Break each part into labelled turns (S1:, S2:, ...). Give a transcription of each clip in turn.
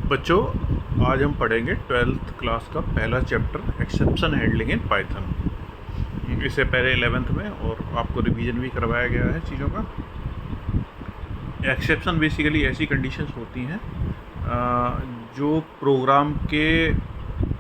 S1: बच्चों, आज हम पढ़ेंगे 12th क्लास का पहला chapter exception handling in Python. इससे पहले 11th में और आपको रिवीजन भी करवाया गया है चीज़ों का। एक्सेप्शन बेसिकली ऐसी कंडीशंस होती हैं जो प्रोग्राम के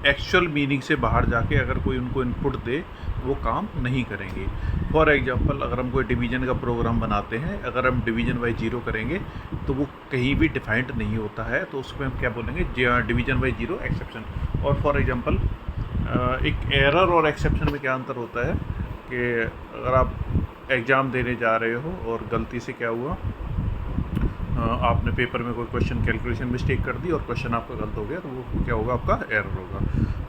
S1: एक्चुअल मीनिंग से बाहर जाके अगर कोई उनको इनपुट दे वो काम नहीं करेंगे। फॉर एग्जांपल, अगर हम कोई डिवीज़न का प्रोग्राम बनाते हैं, अगर हम डिवीज़न बाई ज़ीरो करेंगे तो वो कहीं भी डिफाइंड नहीं होता है, तो उसमें हम क्या बोलेंगे, डिवीज़न बाई ज़ीरो एक्सेप्शन। और फॉर एग्जांपल एक एरर और एक्सेप्शन में क्या अंतर होता है कि अगर आप एग्ज़ाम देने जा रहे हो और गलती से क्या हुआ, आपने पेपर में कोई क्वेश्चन कैलकुलेशन मिस्टेक कर दी और क्वेश्चन आपका गलत हो गया, तो वो क्या होगा, आपका एरर होगा।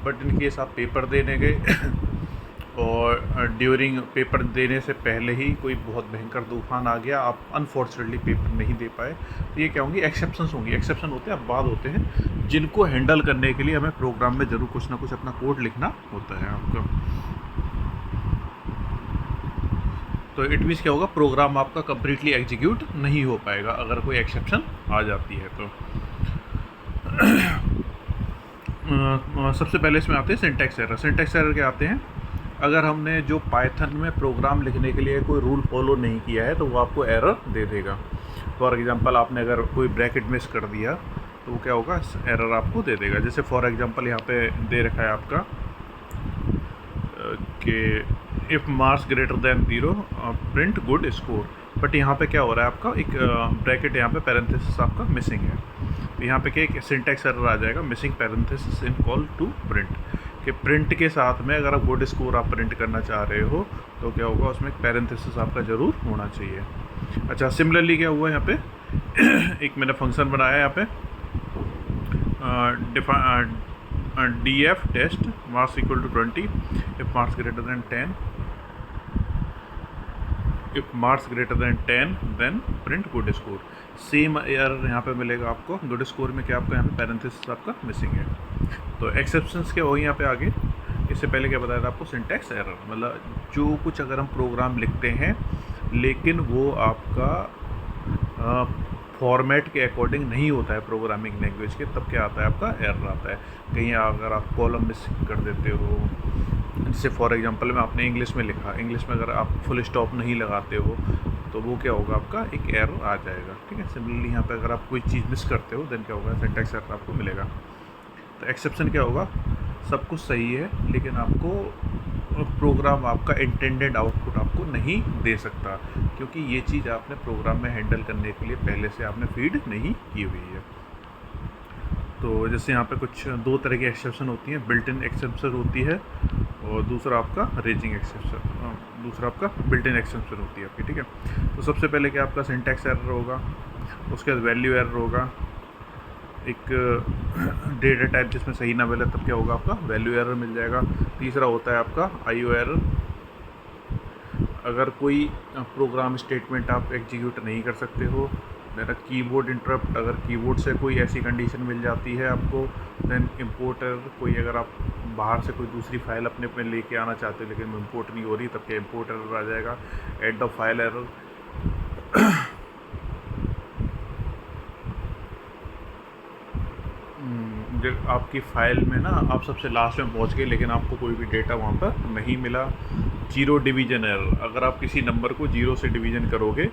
S1: बट इन केस आप पेपर देने गए और ड्यूरिंग पेपर देने से पहले ही कोई बहुत भयंकर तूफान आ गया, आप अनफॉर्चुनेटली पेपर नहीं दे पाए, तो ये क्या होंगी, एक्सेप्शंस होंगी। एक्सेप्शन होते हैं, अब बाद होते हैं जिनको हैंडल करने के लिए हमें प्रोग्राम में ज़रूर कुछ ना कुछ अपना कोड लिखना होता है आपका। तो इट मीन्स क्या होगा, प्रोग्राम आपका कम्प्लीटली एग्जीक्यूट नहीं हो पाएगा अगर कोई एक्सेप्शन आ जाती है तो। सबसे पहले इसमें आते हैं सिंटैक्स एरर। सिंटैक्स एरर क्या आते हैं, अगर हमने जो पाइथन में प्रोग्राम लिखने के लिए कोई रूल फॉलो नहीं किया है तो वो आपको एरर दे देगा। फॉर एग्जांपल, आपने अगर कोई ब्रैकेट मिस कर दिया तो वो क्या होगा, एरर आपको दे देगा। जैसे फॉर एग्जांपल यहाँ पे दे रखा है आपका कि if marks greater then 0 print good score. But यहाँ पे क्या हो रहा है, आपका एक ब्रैकेट यहाँ पे पैरेंथेसिस आपका मिसिंग है। तो यहाँ पे क्या एक सिंटैक्स एरर आ जाएगा, missing parenthesis in call to print, कि प्रिंट के साथ में अगर आप गुड स्कोर आप प्रिंट करना चाह रहे हो तो क्या होगा, उसमें एक पैरेंथेसिस आपका ज़रूर होना चाहिए। अच्छा, सिमिलरली क्या हुआ यहाँ पे एक मैंने फंक्शन बनाया यहाँ पे df test marks equal to 20 if marks greater than 10, if marks greater than 10 then print good score. Same error यहाँ पे मिलेगा आपको। गुड स्कोर में क्या आपका यहाँ पे पैरेंथेसिस आपका मिसिंग है। तो एक्सेप्शंस क्या होगी यहाँ पे आगे। इससे पहले क्या बताया था आपको, सिंटैक्स एरर मतलब जो कुछ अगर हम प्रोग्राम लिखते हैं लेकिन वो आपका फॉर्मेट के अकॉर्डिंग नहीं होता है प्रोग्रामिंग लैंग्वेज के, तब क्या आता है, आपका एरर आता है। कहीं अगर आप कॉलम मिस कर देते हो, जैसे फॉर एग्जांपल में आपने इंग्लिश में लिखा, इंग्लिश में अगर आप फुल स्टॉप नहीं लगाते हो तो वो क्या होगा, आपका एक एरर आ जाएगा। ठीक है, सिमिलरली यहाँ पे अगर आप कोई चीज़ मिस करते हो देन क्या होगा, सिंटैक्स एरर आपको मिलेगा। तो एक्सेप्शन क्या होगा, सब कुछ सही है लेकिन आपको प्रोग्राम आपका इंटेंडेड आउटपुट आपको नहीं दे सकता, क्योंकि ये चीज़ आपने प्रोग्राम में हैंडल करने के लिए पहले से आपने फीड नहीं की हुई है। तो जैसे यहाँ पे कुछ दो तरह की एक्सेप्शन होती हैं, बिल्ट इन एक्सेप्शन होती है और दूसरा आपका रेजिंग एक्सेप्शन, दूसरा आपका बिल्ट इन एक्सेप्शन होती है आपकी। ठीक है, तो सबसे पहले क्या आपका सिंटैक्स एरर होगा, उसके बाद वैल्यू एरर होगा, एक डेटा टाइप जिसमें सही ना मिले तब क्या होगा, आपका वैल्यू एरर मिल जाएगा। तीसरा होता है आपका IO एरर, अगर कोई प्रोग्राम स्टेटमेंट आप एग्जीक्यूट नहीं कर सकते हो। देन कीबोर्ड इंटरप्ट, अगर कीबोर्ड से कोई ऐसी कंडीशन मिल जाती है आपको। देन इम्पोर्ट एरर, कोई अगर आप बाहर से कोई दूसरी फाइल अपने पे लेके आना चाहते हो लेकिन इम्पोर्ट नहीं हो रही, तब क्या इम्पोर्ट एरर आ जाएगा। एट द फाइल एरर, जब आपकी फ़ाइल में ना आप सबसे लास्ट में पहुंच गए लेकिन आपको कोई भी डेटा वहाँ पर नहीं मिला। जीरो डिवीज़न एरर, अगर आप किसी नंबर को जीरो से डिवीज़न करोगे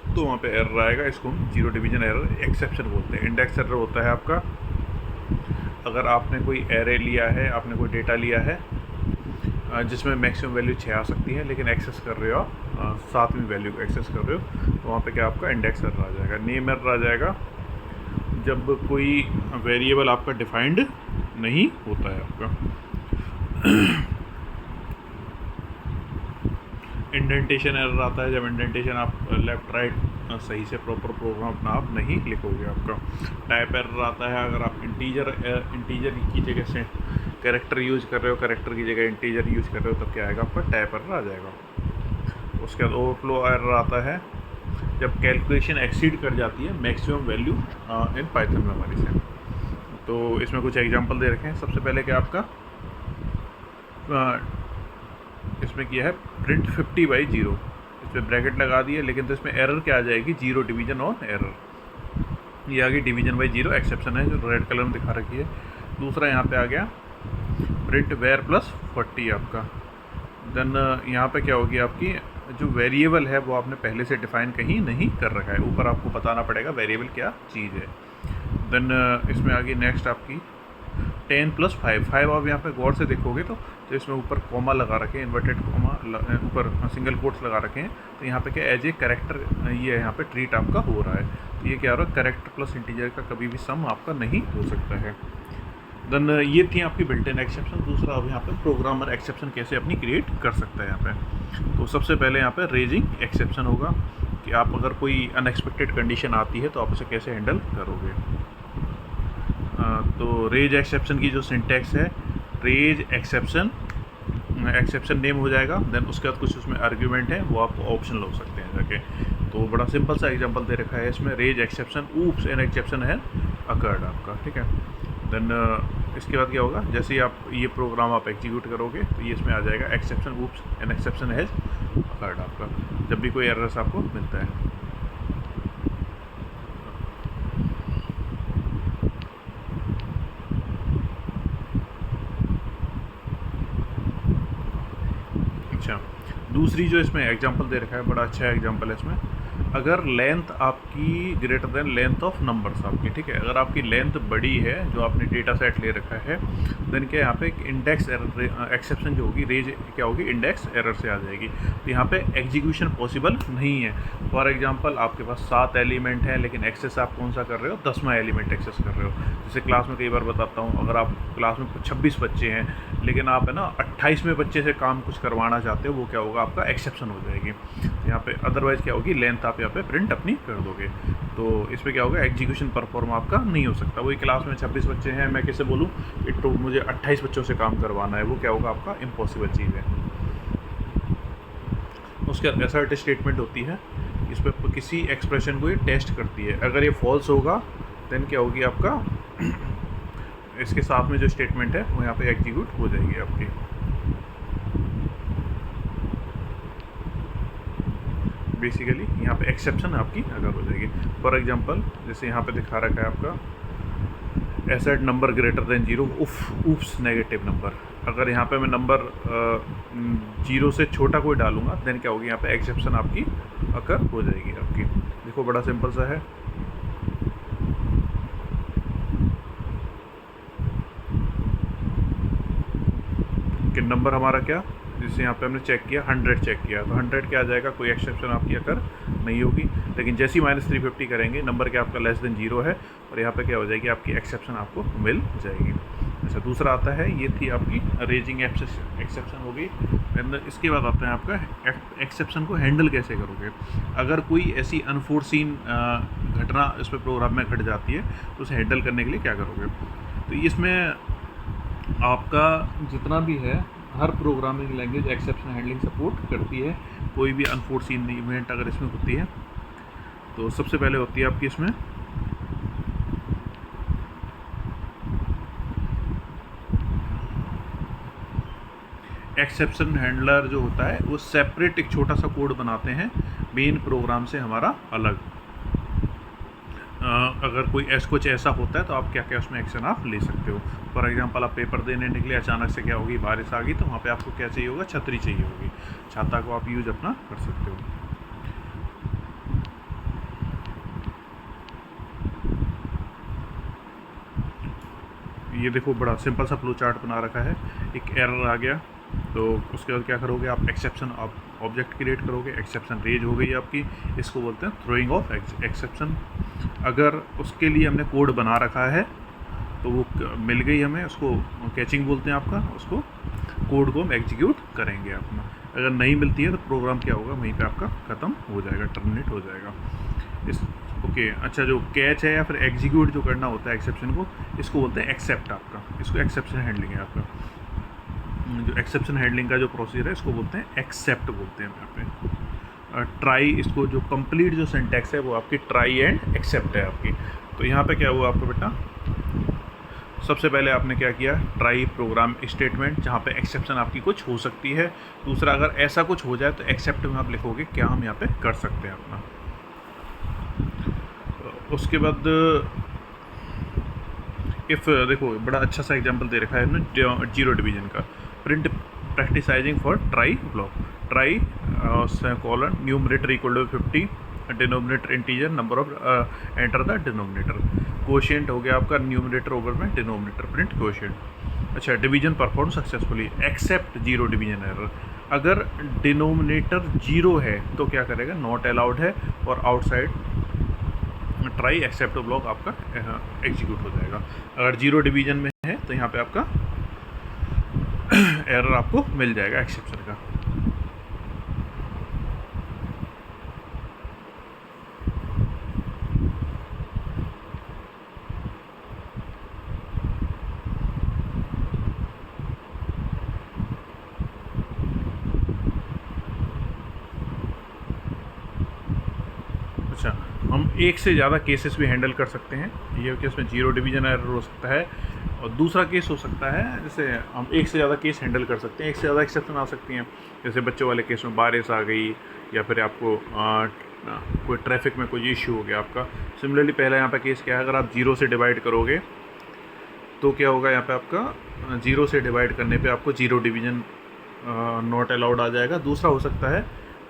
S1: तो वहाँ पे एरर आएगा, इसको हम जीरो डिवीज़न एरर एक्सेप्शन बोलते हैं। इंडेक्स एरर होता है आपका, अगर आपने कोई एरे लिया है, आपने कोई डेटा लिया है जिसमें मैक्सिमम वैल्यू 6 आ सकती है लेकिन एक्सेस कर रहे हो आप 7वीं वैल्यू को एक्सेस कर रहे हो, तो वहाँ पे क्या आपका इंडेक्स एरर आ जाएगा। नेम एरर आ जाएगा, जब कोई वेरिएबल आपका डिफाइंड नहीं होता है आपका। इंडेंटेशन एरर आता है, जब इंडेंटेशन आप लेफ़्ट राइट सही से प्रॉपर प्रोग्राम अपना आप नहीं लिखोगे आपका। टाइप एरर आता है, अगर आप इंटीजर की जगह से कैरेक्टर यूज़ कर रहे हो, कैरेक्टर की जगह इंटीजर यूज़ कर रहे हो, तब क्या आएगा, आपका टाइप एरर आ जाएगा। उसके बाद ओवरफ्लो एरर आता है, जब कैलकुलेशन एक्सीड कर जाती है maximum value in Python memory से। तो इसमें कुछ एग्जांपल दे रखे हैं। सबसे पहले क्या आपका इसमें किया है प्रिंट 50/0, इसमें ब्रैकेट लगा दिए, लेकिन तो इसमें एरर क्या आ जाएगी, जीरो डिवीज़न और एरर। ये आ गई डिवीजन बाई जीरो, एक्सेप्शन है जो रेड कलर में दिखा रखी है। दूसरा यहाँ पे आ गया प्रिंट वेयर प्लस 40 आपका। देन यहाँ पे क्या होगी आपकी जो वेरिएबल है वो आपने पहले से डिफ़ाइन कहीं नहीं कर रखा है, ऊपर आपको बताना पड़ेगा वेरिएबल क्या चीज़ है। देन इसमें आ गई नेक्स्ट आपकी 10+5 आप यहाँ पे गौर से देखोगे तो इसमें ऊपर कॉमा लगा रखे हैं, इन्वर्टेड कॉमा ऊपर सिंगल कोट्स लगा रखे हैं। तो यहाँ पे क्या एज ए करेक्टर ये यहाँ पे ट्रीट आपका हो रहा है। तो ये क्या हो रहा है, करेक्टर प्लस इंटीजर का कभी भी सम आपका नहीं हो सकता है। देन ये थी आपकी बिल्ट इन एक्सेप्शन। दूसरा अब यहाँ पे प्रोग्रामर एक्सेप्शन कैसे अपनी क्रिएट कर सकता है यहाँ पे। तो सबसे पहले यहाँ पे रेजिंग एक्सेप्शन होगा कि आप अगर कोई अनएक्सपेक्टेड कंडीशन आती है तो आप उसे कैसे हैंडल करोगे। तो रेज एक्सेप्शन की जो सिंटैक्स है, रेज एक्सेप्शन, एक्सेप्शन नेम हो जाएगा। देन उसके बाद कुछ उसमें आर्ग्यूमेंट है वो आप ऑप्शन लो सकते हैं जाके। तो बड़ा सिंपल सा एग्जांपल दे रखा है इसमें, raise exception oops an exception है अकर्ड आपका, ठीक है। देन इसके बाद क्या होगा, जैसे ही आप ये प्रोग्राम आप एग्जीक्यूट करोगे तो ये इसमें आ जाएगा exception oops an exception has occurred आपका, जब भी कोई एरर्स आपको मिलता है। अच्छा, दूसरी जो इसमें एग्जांपल दे रखा है, बड़ा अच्छा एग्जांपल है इसमें, अगर लेंथ आपकी greater than length of numbers आपकी, ठीक है। अगर आपकी लेंथ बड़ी है जो आपने डेटा सेट ले रखा है, देन क्या यहाँ पे एक इंडेक्स एरर एक्सेप्शन जो होगी, रेज क्या होगी, इंडेक्स एरर से आ जाएगी। तो यहाँ पे एग्जीक्यूशन पॉसिबल नहीं है। फॉर एग्जांपल आपके पास 7 एलिमेंट है लेकिन एक्सेस आप कौन सा कर रहे हो, 10वां एलिमेंट एक्सेस कर रहे हो। जैसे क्लास में कई बार बताता हूँ, अगर आप क्लास में 26 बच्चे हैं लेकिन आप है ना 28वें बच्चे से काम कुछ करवाना चाहते हो, वो क्या होगा, आपका एक्सेप्शन हो जाएगी यहाँ पे। अदरवाइज़ क्या होगी, लेंथ आप यहाँ पे प्रिंट अपनी कर दोगे। तो इस पर क्या होगा, एग्जीक्यूशन परफॉर्म आपका नहीं हो सकता। वही क्लास में 26 बच्चे हैं, मैं कैसे बोलूँ तो मुझे 28 बच्चों से काम करवाना है, वो क्या होगा, आपका इम्पॉसिबल चीज़ है। उसके बाद असर्ट स्टेटमेंट होती है, इस पर किसी एक्सप्रेशन को ये टेस्ट करती है। अगर ये फॉल्स होगा देन क्या होगी आपका इसके साथ में जो स्टेटमेंट है वो यहाँ पे एग्जीक्यूट हो जाएगी आपकी। बेसिकली यहाँ पे एक्सेप्शन आपकी अगर हो जाएगी। फॉर एग्जांपल जैसे यहाँ पे दिखा रखा है आपका asset number greater than 0 oops negative number. अगर यहाँ पे मैं नंबर 0 से छोटा कोई डालूंगा देन क्या होगी, यहाँ पे एक्सेप्शन आपकी अकर हो जाएगी आपकी। देखो बड़ा सिंपल सा है। कि नंबर हमारा क्या, जैसे यहाँ पे हमने चेक किया 100 चेक किया तो 100 क्या आ जाएगा, कोई एक्सेप्शन आपकी अकर नहीं होगी। लेकिन जैसे ही -350 करेंगे नंबर क्या आपका लेस देन 0 है और यहाँ पे क्या हो जाएगी, आपकी एक्सेप्शन आपको मिल जाएगी। अच्छा, दूसरा आता है, ये थी आपकी रेजिंग एक्सेप्शन हो गई। इसके बाद आता है आपका एक्सेप्शन को हैंडल कैसे करोगे। अगर कोई ऐसी अनफोर्सीन घटना इस पर प्रोग्राम में घट जाती है तो उसे हैंडल करने के लिए क्या करोगे। तो इसमें आपका जितना भी है, हर programming language exception handling support करती है। कोई भी अनफोर्सीन इवेंट अगर इसमें होती है तो सबसे पहले होती है आपकी इसमें एक्सेप्शन हैंडलर जो होता है वो सेपरेट एक छोटा सा कोड बनाते हैं मेन प्रोग्राम से हमारा अलग। अगर कोई कुछ ऐसा होता है तो आप क्या क्या उसमें एक्शन आप ले सकते हो। फॉर एग्जांपल आप पेपर देने निकले, अचानक से क्या होगी, बारिश आ गई, तो वहाँ पे आपको क्या चाहिए होगा, छतरी चाहिए होगी। छाता को आप यूज अपना कर सकते हो। ये देखो बड़ा सिंपल सा फ्लो चार्ट बना रखा है। एक एरर आ गया तो उसके बाद क्या करोगे, आप एक्सेप्शन ऑब्जेक्ट क्रिएट करोगे। एक्सेप्शन रेज हो गई आपकी, इसको बोलते हैं थ्रोइंग ऑफ एक्सेप्शन। अगर उसके लिए हमने कोड बना रखा है तो वो मिल गई हमें, उसको कैचिंग बोलते हैं आपका, उसको कोड को हम एग्जीक्यूट करेंगे अपना। अगर नहीं मिलती है तो प्रोग्राम क्या होगा, वहीं पे आपका ख़त्म हो जाएगा, टर्मिनेट हो जाएगा। इस ओके अच्छा, जो कैच है या फिर एग्जीक्यूट जो करना होता है एक्सेप्शन को, इसको बोलते हैं एक्सेप्ट आपका। इसको एक्सेप्शन हैंडलिंग है आपका। जो एक्सेप्शन हैंडलिंग का जो प्रोसीजर है इसको बोलते हैं एक्सेप्ट बोलते हैं यहाँ पे। ट्राई, इसको जो कंप्लीट जो सिंटैक्स है वो आपकी ट्राई एंड एक्सेप्ट है आपकी। तो यहाँ पे क्या हुआ आपका बेटा, सबसे पहले आपने क्या किया, ट्राई प्रोग्राम स्टेटमेंट जहाँ पे एक्सेप्शन आपकी कुछ हो सकती है। दूसरा, अगर ऐसा कुछ हो जाए तो एक्सेप्ट में आप लिखोगे क्या हम यहाँ पे कर सकते हैं अपना। उसके बाद इफ़ देखो बड़ा अच्छा सा एग्जांपल दे रखा है ना जीरो डिवीजन का। Print practising for try block, try colon numerator equal to 50, denominator integer, number of enter the denominator. Quotient हो गया आपका न्यूमरेटर ओवर में डिनोमिनेटर, प्रिंट कोशिएंट। अच्छा, division perform successfully except zero division error. अगर denominator zero है तो क्या करेगा, नॉट अलाउड है, और आउटसाइड ट्राई एक्सेप्ट ब्लॉक आपका एग्जीक्यूट हो जाएगा। अगर जीरो डिवीजन में है तो यहाँ पे आपका एरर आपको मिल जाएगा एक्सेप्शन का। अच्छा, हम एक से ज़्यादा केसेस भी हैंडल कर सकते हैं। ये केस में जीरो डिवीजन एरर हो सकता है, और दूसरा केस हो सकता है जैसे हम एक से ज़्यादा केस हैंडल कर सकते हैं, एक से ज़्यादा एक्सेप्शन आ सकती हैं। जैसे बच्चों वाले केस में बारिश आ गई, या फिर आपको कोई ट्रैफिक में कोई इश्यू हो गया आपका। सिमिलरली पहला यहाँ पे केस क्या है, अगर आप जीरो से डिवाइड करोगे तो क्या होगा, यहाँ पे आपका जीरो से डिवाइड करने पे आपको जीरो डिवीजन नॉट अलाउड आ जाएगा। दूसरा हो सकता है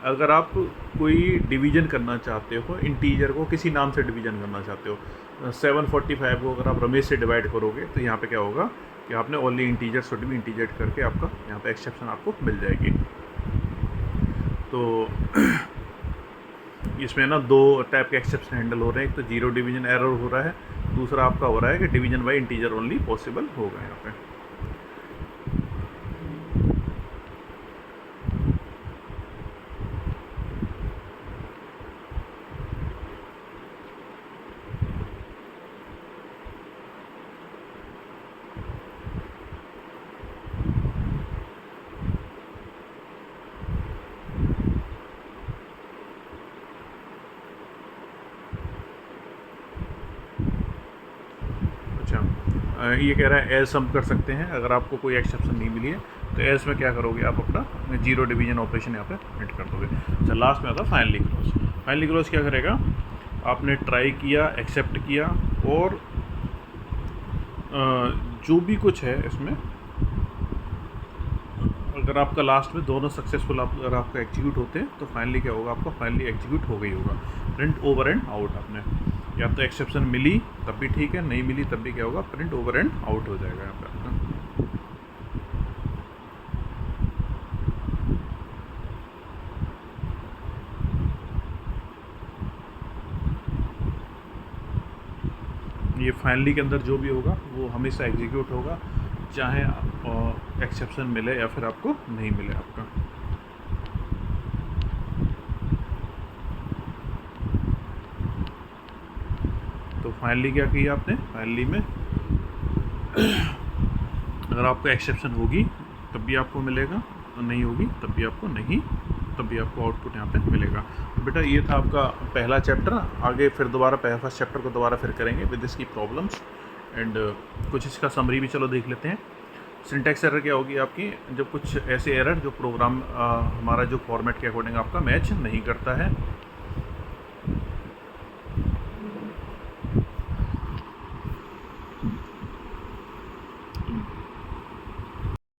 S1: अगर आप कोई डिवीजन करना चाहते हो, इंटीजर को किसी नाम से डिवीजन करना चाहते हो, 745 को अगर आप रमेश से डिवाइड करोगे तो यहाँ पे क्या होगा कि आपने only integer should be integer करके आपका यहाँ पे एक्सेप्शन आपको मिल जाएगी। तो इसमें ना दो टाइप के एक्सेप्शन हैंडल हो रहे हैं। एक तो जीरो डिवीजन एरर हो रहा है, दूसरा आपका हो रहा है कि division by integer only possible होगा यहाँ पे। ये कह रहा है एल्स हम कर सकते हैं, अगर आपको कोई एक्सेप्शन नहीं मिली है तो एल्स में क्या करोगे, आप अपना जीरो डिवीजन ऑपरेशन यहाँ पे प्रिंट कर दोगे। अच्छा, लास्ट में आता है फाइनली क्लोज। फाइनली क्लोज क्या करेगा, आपने ट्राई किया, एक्सेप्ट किया, और जो भी कुछ है इसमें, अगर आपका लास्ट में दोनों सक्सेसफुल अगर आपका एग्जीक्यूट होते हैं तो फाइनली क्या होगा, आपका फाइनली एग्जीक्यूट हो गई होगा। प्रिंट ओवर एंड आउट, आपने या तो एक्सेप्शन मिली तब भी ठीक है, नहीं मिली तब भी क्या होगा, प्रिंट ओवर एंड आउट हो जाएगा यहाँ पे आपका। ये फाइनली के अंदर जो भी होगा वो हमेशा एग्जीक्यूट होगा, चाहे एक्सेप्शन मिले या फिर आपको नहीं मिले आपका। तो फाइनली क्या किया आपने, फाइनली में अगर आपको एक्सेप्शन होगी तब भी आपको मिलेगा, और नहीं होगी तब भी आपको नहीं, तब भी आपको आउटपुट यहाँ पे मिलेगा। तो बेटा ये था आपका पहला चैप्टर। आगे फिर दोबारा फर्स्ट चैप्टर को दोबारा फिर करेंगे विद इसकी प्रॉब्लम्स एंड कुछ इसका समरी भी चलो देख लेते हैं। सिंटैक्स एरर क्या होगी आपकी, जब कुछ ऐसे एरर जो प्रोग्राम हमारा जो फॉर्मेट के अकॉर्डिंग आपका मैच नहीं करता है,